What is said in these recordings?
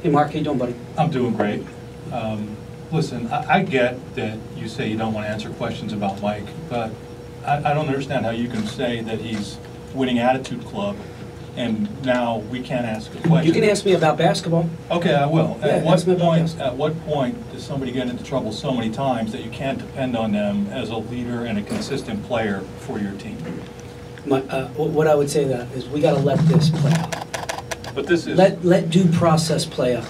Hey, Mark, how you doing, buddy? I'm doing great. Listen, I get that you say you don't want to answer questions about Mike, but I don't understand how you can say that he's winning attitude club and now we can't ask a question. You can ask me about basketball. Okay, I will. Yeah, At what point does somebody get into trouble so many times that you can't depend on them as a leader and a consistent player for your team? What I would say that is we got to let this play out. But this is... Let due process play out.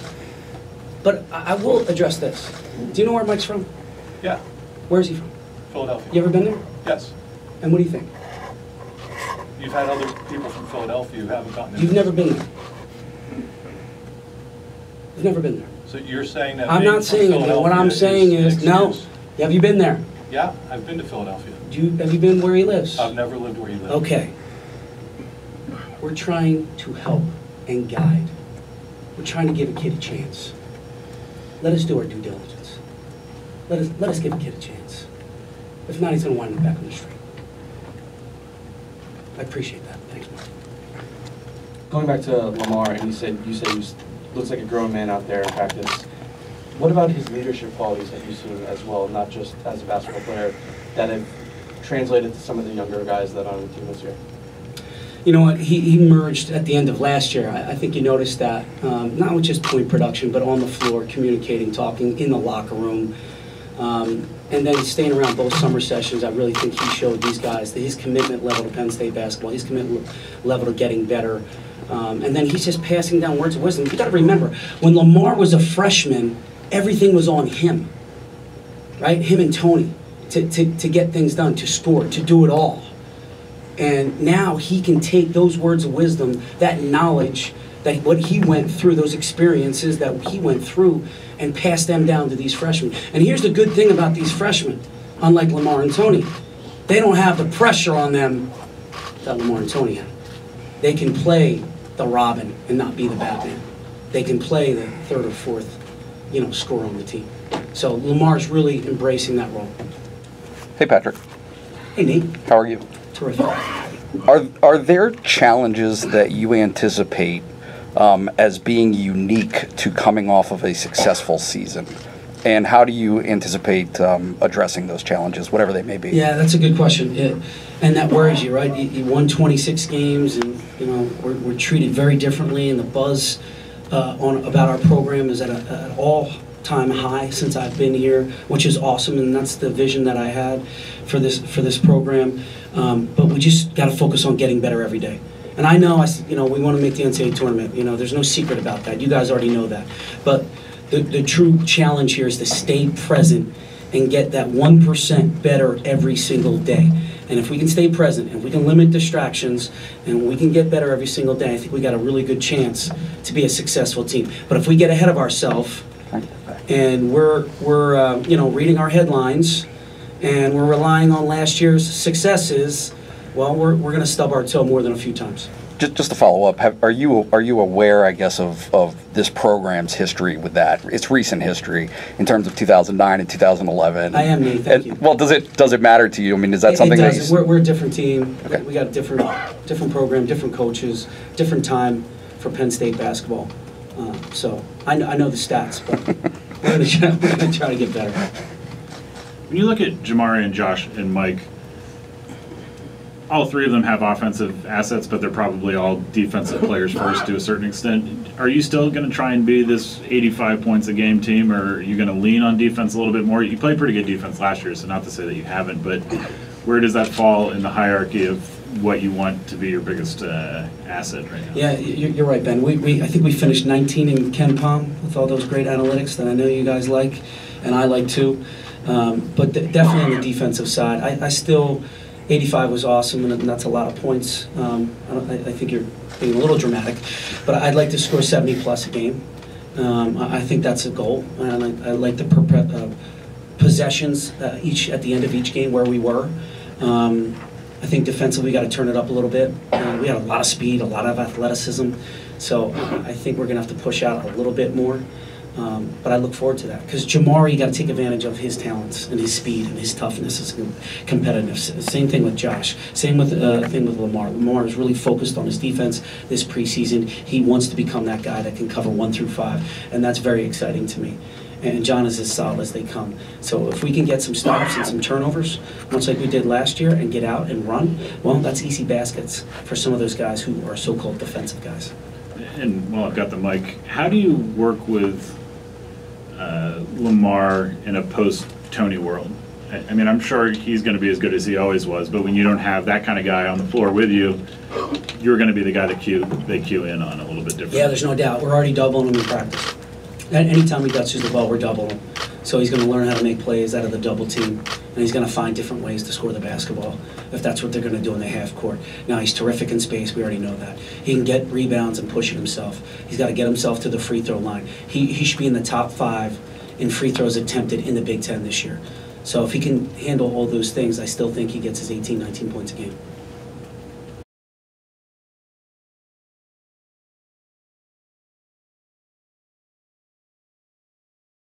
But I will address this. Do you know where Mike's from? Yeah. Where's he from? Philadelphia. You ever been there? Yes. And what do you think? You've had other people from Philadelphia who haven't gotten there. You've never been there. You've never been there. So you're saying that... I'm not saying it. What I'm saying is, no. Have you been there? Yeah, I've been to Philadelphia. Have you been where he lives? I've never lived where he lives. Okay. We're trying to help and guide. We're trying to give a kid a chance. Let us do our due diligence. Let us give a kid a chance. If not, he's going to wind up back on the street. I appreciate that. Thanks, Mark. Going back to Lamar, and you said he looks like a grown man out there in practice. What about his leadership qualities have you seen as well, not just as a basketball player, that have translated to some of the younger guys that are on the team this year? You know what, he merged at the end of last year. I think you noticed that, not with just point production, but on the floor, communicating, talking, in the locker room. And then staying around both summer sessions, I really think he showed these guys that his commitment level to Penn State basketball, his commitment level to getting better. And then he's just passing down words of wisdom. You got to remember, when Lamar was a freshman, everything was on him, right? Him and Tony, to get things done, to score, to do it all. And now he can take those words of wisdom, that knowledge, that what he went through, those experiences that he went through, and pass them down to these freshmen. And here's the good thing about these freshmen, unlike Lamar and Tony, they don't have the pressure on them that Lamar and Tony had. They can play the Robin and not be the Batman. They can play the third or fourth, scorer on the team. So Lamar's really embracing that role. Hey, Patrick. Hey, Nate. How are you? Terrific. Are there challenges that you anticipate as being unique to coming off of a successful season? And how do you anticipate addressing those challenges, whatever they may be? Yeah, that's a good question. And that worries you, right? You won 26 games, and we're treated very differently, and the buzz about our program is at an all-time high since I've been here, which is awesome, and that's the vision that I had for this program. But we just got to focus on getting better every day. And I know, we want to make the NCAA tournament. There's no secret about that. You guys already know that. But the true challenge here is to stay present and get that 1% better every single day. And if we can stay present, and we can limit distractions, and we can get better every single day, I think we got a really good chance to be a successful team. But if we get ahead of ourselves and we're reading our headlines and we're relying on last year's successes, well, we're going to stub our toe more than a few times. Just to follow up, are you aware, I guess, of this program's history with that? Its recent history in terms of 2009 and 2011. I am, Nate. Thank you. Well, does it matter to you? I mean, is that something it that does. We're a different team. Okay. We got a different program, different coaches, different time for Penn State basketball. So I know the stats, but we're going to try to get better. When you look at Jamari and Josh and Mike, all three of them have offensive assets, but they're probably all defensive players first to a certain extent. Are you still going to try and be this 85 points a game team, or are you going to lean on defense a little bit more? You played pretty good defense last year, so not to say that you haven't, but where does that fall in the hierarchy of what you want to be your biggest asset right now? Yeah, you're right, Ben. I think we finished 19 in Ken Palm with all those great analytics that I know you guys like, and I like too. But definitely on the defensive side, I still... 85 was awesome, and that's a lot of points. I think you're being a little dramatic, but I'd like to score 70-plus a game. I think that's a goal, and I like the possessions at the end of each game where we were. I think defensively we got to turn it up a little bit. We had a lot of speed, a lot of athleticism, so I think we're going to have to push out a little bit more. But I look forward to that because Jamari, you got to take advantage of his talents and his speed and his toughness, his competitiveness. Same thing with Josh. Same with Lamar. Lamar is really focused on his defense this preseason. He wants to become that guy that can cover 1 through 5, and that's very exciting to me. And John is as solid as they come. So if we can get some stops and some turnovers, much like we did last year, and get out and run, well, that's easy baskets for some of those guys who are so-called defensive guys. And while I've got the mic, how do you work with Lamar in a post-Tony world? I mean, I'm sure he's going to be as good as he always was, but when you don't have that kind of guy on the floor with you, you're going to be the guy that they cue in on a little bit different. Yeah, there's no doubt. We're already doubling him in practice. Anytime he touches the ball, we're doubling him. So he's going to learn how to make plays out of the double team, and he's going to find different ways to score the basketball if that's what they're going to do in the half court. Now, he's terrific in space. We already know that. He can get rebounds and push it himself. He's got to get himself to the free throw line. He should be in the top 5 in free throws attempted in the Big Ten this year. So if he can handle all those things, I still think he gets his 18, 19 points a game.